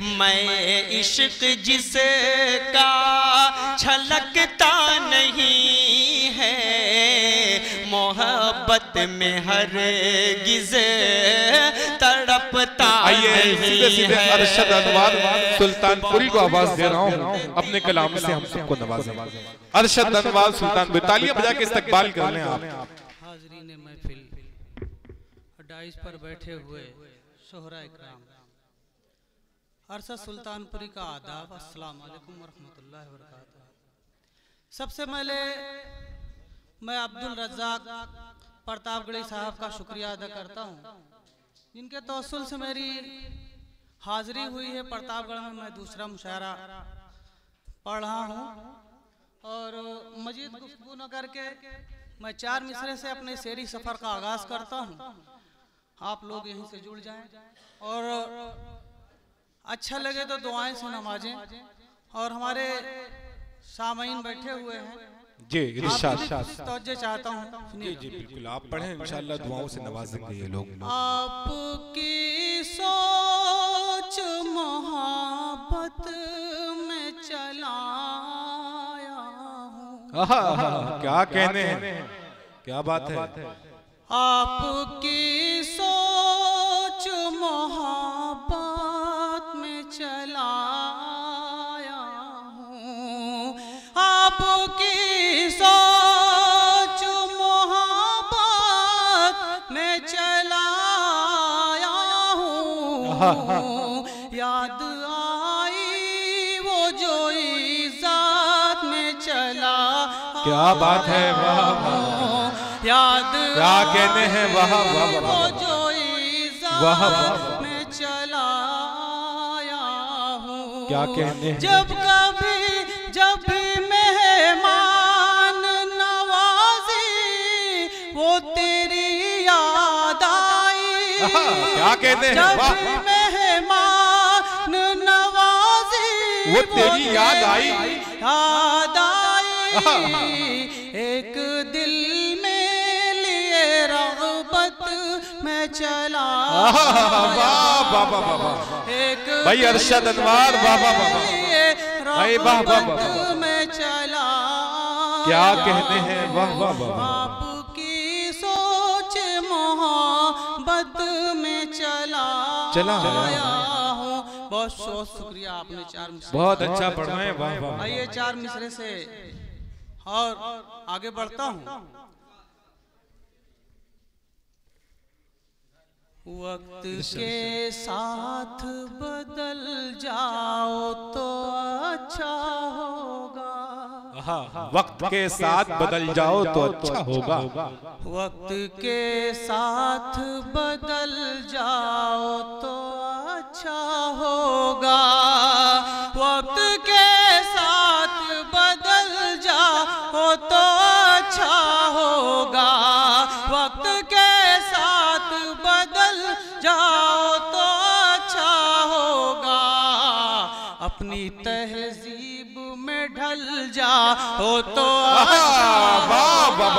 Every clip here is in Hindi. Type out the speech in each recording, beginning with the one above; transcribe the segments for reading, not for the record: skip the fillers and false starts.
मैं इश्क जिसका छलकता नहीं है, मोहब्बत में हरगिज़ तड़पता नहीं है। सीधे सीधे अरशद अनवर सुल्तानपुरी को आवाज दे रहा हूँ, अपने कलाम से हम सबको नवाजें। अरशद अनवर सुल्तानपुरी, तालियां बजा के इस्तकबाल कर लें आप। हाज़रीन महफिल, डाइस पर बैठे हुए शोहरा इकराम, अरशद सुल्तानपुरी का आदाब, अस्सलाम वालेकुम वरहमतुल्लाहि वबरकातुहू। सबसे पहले मैं अब्दुल रज़्ज़ाक प्रतापगढ़ी साहब का शुक्रिया अदा करता हूँ, जिनके तवस्सुल से मेरी हाज़िरी हुई है। प्रतापगढ़ में मैं दूसरा मुशायरा पढ़ रहा हूँ और मजीद गुफ्तगू न करके मैं 4 मिसरे से अपने शेरी सफ़र का आगाज़ करता हूँ। आप लोग यहीं से जुड़ जाएं और अच्छा लगे तो दुआएं से नवाजें। और हमारे सामईन बैठे हुए हैं जी, इरशाद तवज्जो चाहता हूँ, सुनिए। जी बिल्कुल, आप पढ़ें, इंशाअल्लाह दुआओं से नवाजेंगे ये लोग। आपकी सोच मोहब्बत में चलाया हूँ। क्या कहने हैं, क्या बात है। आपकी सोच मोहब्बत में चलाया हूँ, आपकी सोच मोहब्बत में चलाया हूँ। याद आई वो जो इज़्ज़त में चला, क्या बात है, वाह वाह, याद क्या कहने हैं, वाह वाह वो वाह, जो इज़्ज़त में चलाया हूँ। क्या कहने हैं। जब भी मेहमान नवाजी वो तेरी याद आई, क्या कहते हैं, जब वाह, भी मेहमान नवाजी वो तेरी याद आई, याद आई। एक दिल में लिए रग़बत में चला, एक भाई अरशद अनवर, वाह वाह वाह, भाई वाह वाह वाह, में चला, क्या कहते हैं, वाह वाह वाह। आपकी सोच मोहब्बत में चला हूँ। बहुत शुक्रिया, आपने 4 मिसरे बहुत अच्छा पढ़ रहे हैं, वाह वाह। आइए 4 मिसरे से और आगे बढ़ता हूँ। वक्त के साथ बदल जाओ तो अच्छा होगा, वक्त के साथ बदल जाओ तो अच्छा होगा, वक्त के साथ बदल जाओ तो अच्छा होगा, वक्त के साथ बदल जाओ तो अच्छा होगा, वक्त के साथ बदल जाओ तो अच्छा होगा, अपनी तहजीब में ढल जाओ तो अच्छा होगा,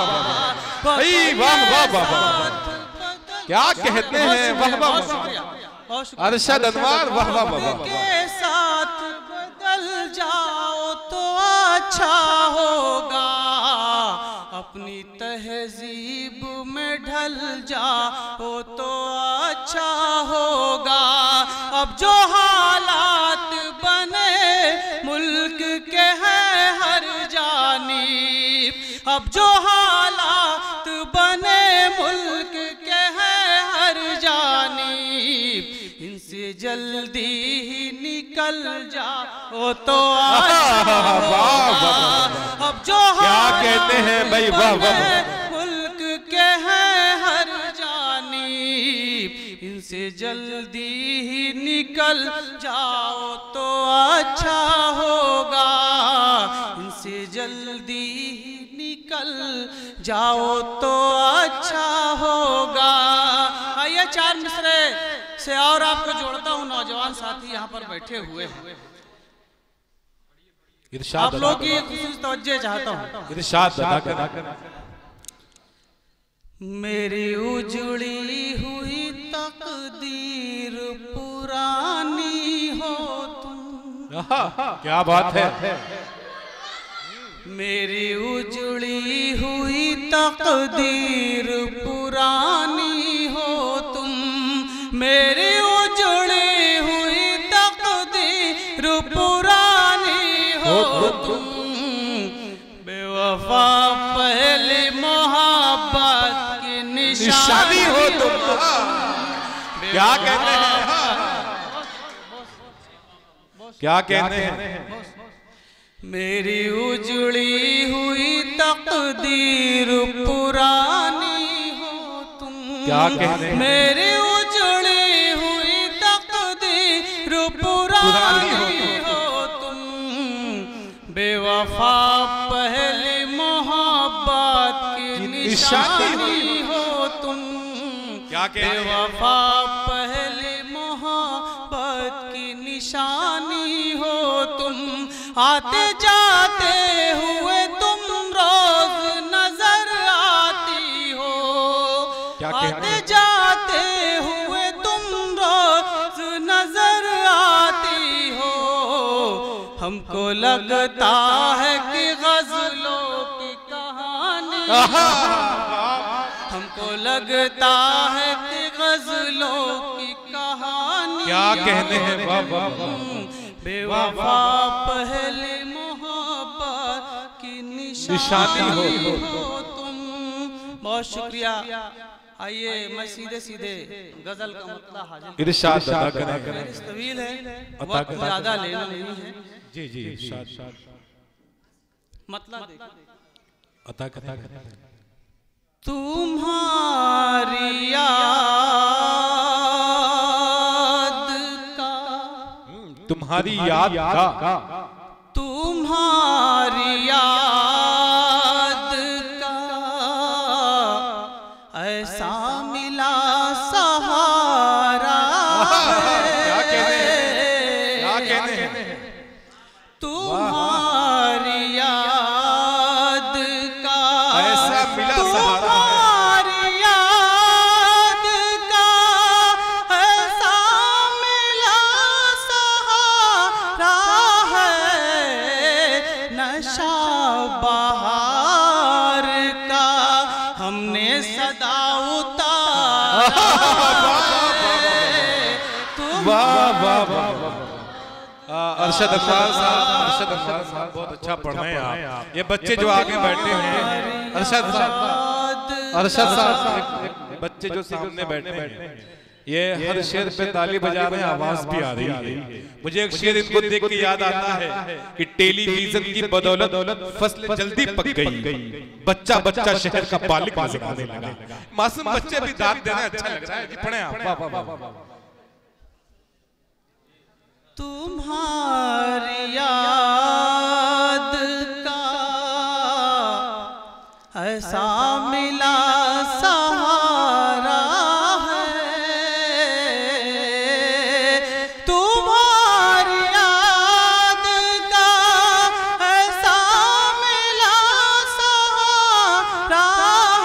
क्या कहते हैं, वाह वाह, अरशद अनवर, वाह वाह वाह, के साथ बदल जाओ तो अच्छा होगा, अपनी तहजीब में ढल जाओ तो अच्छा होगा। अब जो हालात बने मुल्क के हैं हर जानिब, अब जो हालात बने मुल्क के हैं हर जानिब, इनसे जल्दी ही निकल जाओ तो अच्छा होगा। अब जो क्या कहते हैं भाई, वाह वाह, मुल्क के हैं हर जानिब, इनसे जल्दी ही निकल जाओ तो अच्छा होगा, इनसे जल्दी ही निकल जाओ तो अच्छा होगा। आइए 4 मिसरे से और आपको जोड़ता हूँ, नौजवान साथी यहाँ पर बैठे हुए हैं, आप लोग की खुसूस तवज्जो चाहता हूँ। इरशाद अदा कर। मेरी उजड़ी हुई तकदीर पुरानी हो क्या बात है। मेरी उजड़ी हुई तकदीर पुरानी हो तुम, मेरी उजड़ी हुई तकदीर पुरानी हो तुम, बेवफा पहले मोहब्बत की निशानी हो तुम। क्या कहते हैं, क्या कहते हैं। मेरी उजड़ी हुई तकदीर पुरानी हो तुम, क्या कहते हैं। मेरी उजड़ी हुई तकदीर पुरानी हो तुम, बेवफा पहली मोहब्बत की निशानी हो तुम। क्या कहते हैं। बेवफा पहली मोहब्बत की निशानी हो तुम, आते जाते हुए तुम रोज नजर आती हो, आते जाते हुए तुम रोज नजर आती हो। हमको लगता है कि गजलों की कहानी, हमको लगता है कि गजलों की कहानी। क्या कहते हैं। बेवफा पहले मोहब्बत की निशानी हो तुम। बहुत शुक्रिया। आइए मैं सीधे सीधे गजल का मतलब हाजिर। इरशाद अदा करें। तवील है, वक्त ज्यादा लेना नहीं है। जी जी इरशाद मतलब अता करें। तुम्हारी तुम्हारी याद का, तुम्हारी याद का ऐसा मिला सहारा। क्या कहते हैं, क्या कहते हैं। तुम्हारी याद का ऐसा मिला सहारा। बहार का हमने सदा उतारा। वाह वाह वाह। अरशद अकबर साहब, अरशद अकबर साहब बहुत अच्छा पढ़ रहे हैं आप। ये बच्चे जो आगे बैठे हैं, अरशद साहब, अरशद साहब, बच्चे जो सामने बैठे हैं, ये हर शेर पे ताली बजा रहे हैं, आवाज भी आ रही है। मुझे एक शेर इनको देख के याद आता है कि टेलीविजन की बदौलत फसल जल्दी पक गई, बच्चा बच्चा शहर का मालिक नजर आने लगा। मासूम बच्चे भी दाद देना अच्छा लग रहा है जी। पढ़े आप। वाह वाह वाह। तुम्हारी याद का ऐसा मिला सहारा है, तुम्हारी याद का ऐसा मिला सहारा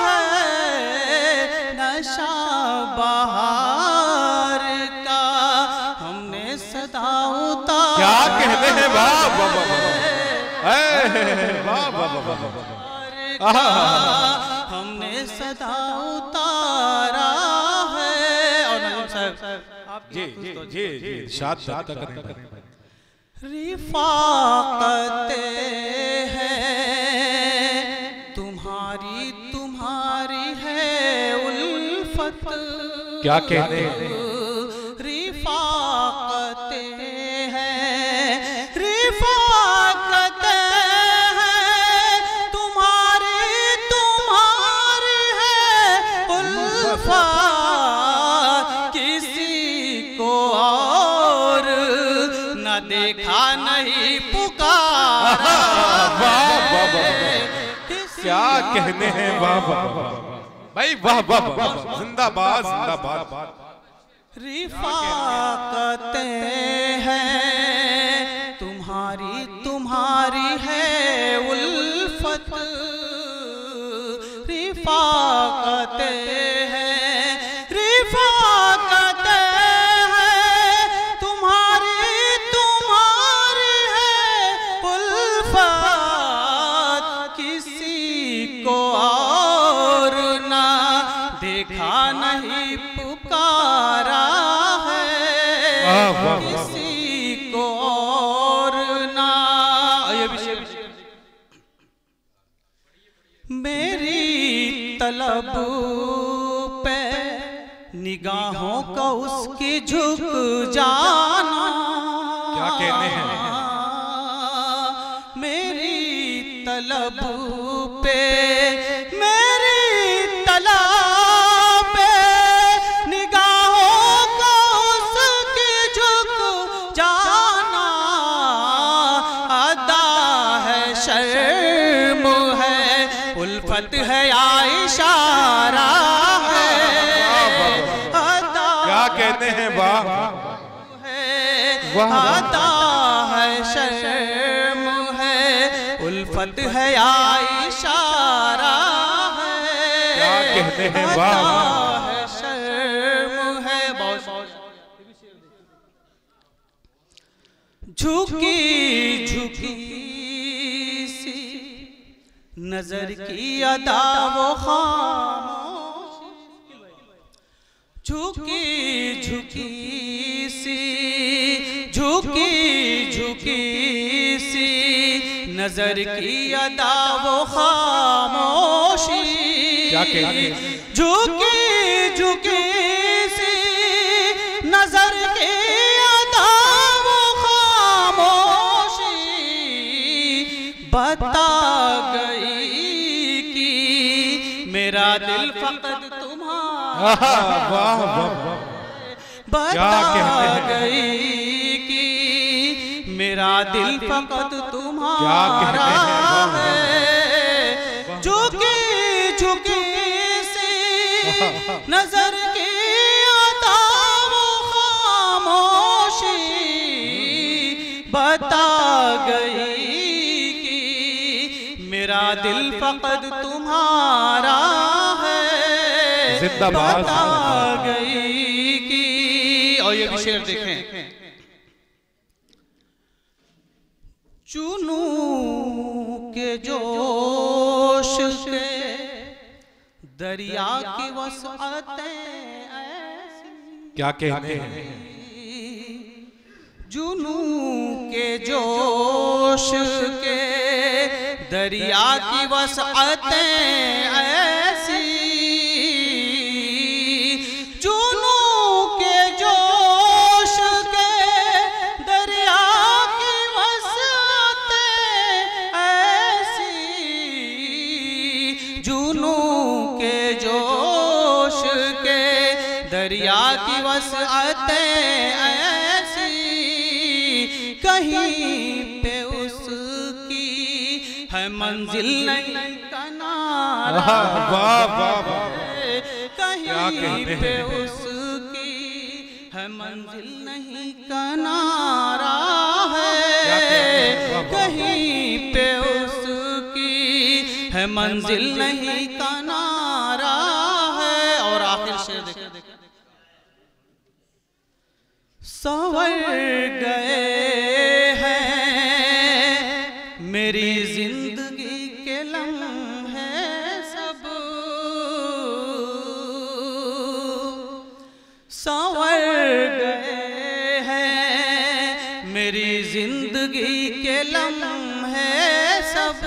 है। नशा बहार का हमने सदा उतारा। क्या कहते हैं। वाह वाह वाह वाह वाह। हमने सदा उतारा है। और नजीम साहब आप जी जी जी जी इरशाद करें। रिफाकते हैं तुम्हारी, तुम्हारी है उल्फत। क्या कहते हैं। रिफाकते हैं, रिफाकते हैं तुम्हारी, तुम्हारी है उल्फत। किसी को और न देखा नहीं पुकारा। क्या कहने हैं। वाह वाह भाई, वाह वाह वाह। जिंदाबाद जिंदाबाद। रिफाकते हैं तुम्हारी, तुम्हारी है उल्फत। रिफाकते हैं, रिफाकते हैं तुम्हारी, तुम्हारी देखा नहीं पुकारा है किसी को और ना। मेरी तलब पे निगाहों का उसकी झुक जाना। क्या कहने हैं? मेरी तलब पे, मेरी तलब पे निगाहों का उसकी झुक जाना। अदा है शर्म है उल्फत है या इशारा है। क्या कहते हैं? वाह अदा है शर्म है उल्फत है या इशारा है। क्या कहते हैं? वाह है शर्म है। झुकी झुकी सी नजर की अदा वो खामोश। झुकी झुकी सी, झुकी झुकी सी नजर की अदा वो खामोशी। क्या कहते हैं? झुकी झुकी सी नजर की अदा वो खामोशी बता गई कि मेरा दिल फकत तुम्हारा। वाह वाह, बता गई कि मेरा दिल फकत तुम्हारा है। झुकी झुकी सी नजर की अदा वो खामोशी बता गई कि मेरा दिल फकत तुम्हारा है। जिंदाबाद। बता गई कि, और ये भी शेर देखें, चुनू के जोश के दरिया की वसअतें ऐसी। क्या कहते हैं? जुनू के जोश के दरिया की वसअतें ऐसी। जुनू के जोश के दरिया की वसअतें ऐसी। जुनू के जोश के दरिया की वसअतें ऐसी। कहीं पे उसकी है मंजिल नहीं किनारा। वाह वाह वाह, कहीं पे उसकी है मंजिल नहीं किनारा है। कहीं पे उसकी है मंजिल नहीं किनारा है। और आखिर शेर देखिए, संवर गए हैं मेरी जिंदगी के लम्हे सब। संवर गए हैं मेरी जिंदगी के लम्हे सब।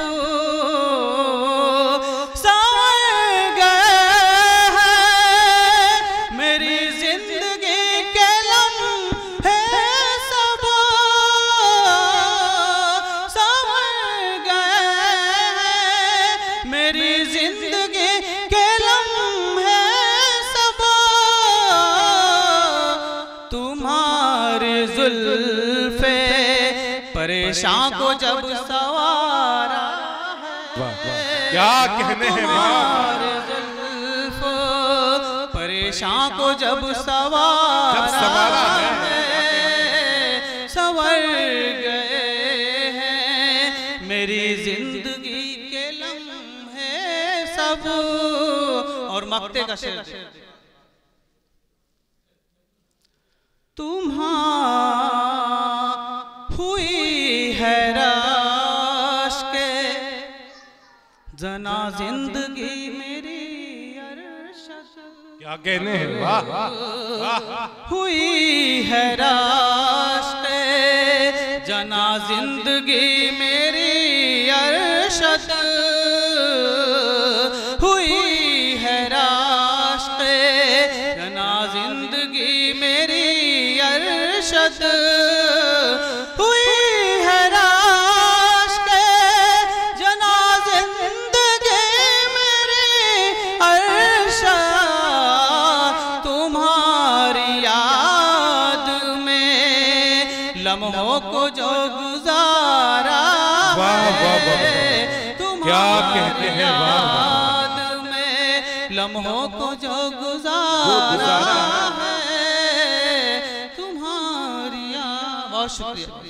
परेशान को जब सवारा है। क्या कहने हैं? जुल्फ परेशान को जब सवारा है। संवर गए हैं मेरी जिंदगी के लम्हे सब। और मक्ते का शेर, तुम्हारा हुई है राश के जना जिंदगी मेरी अरशद। कहने हैं, वाह हुई है रास्ते जना जिंदगी मेरी अरशद, हुई है रास्ते जना जिंदगी मेरी अरशद, हुई है रास्ते जना जिंदगी मेरी अरशद, तुम्हारी याद में लम्हों को जो गुजारा क्या कहते हैं, याद में लम्हों को जो गुजारा है तुम्हारी। बहुत शुक्रिया।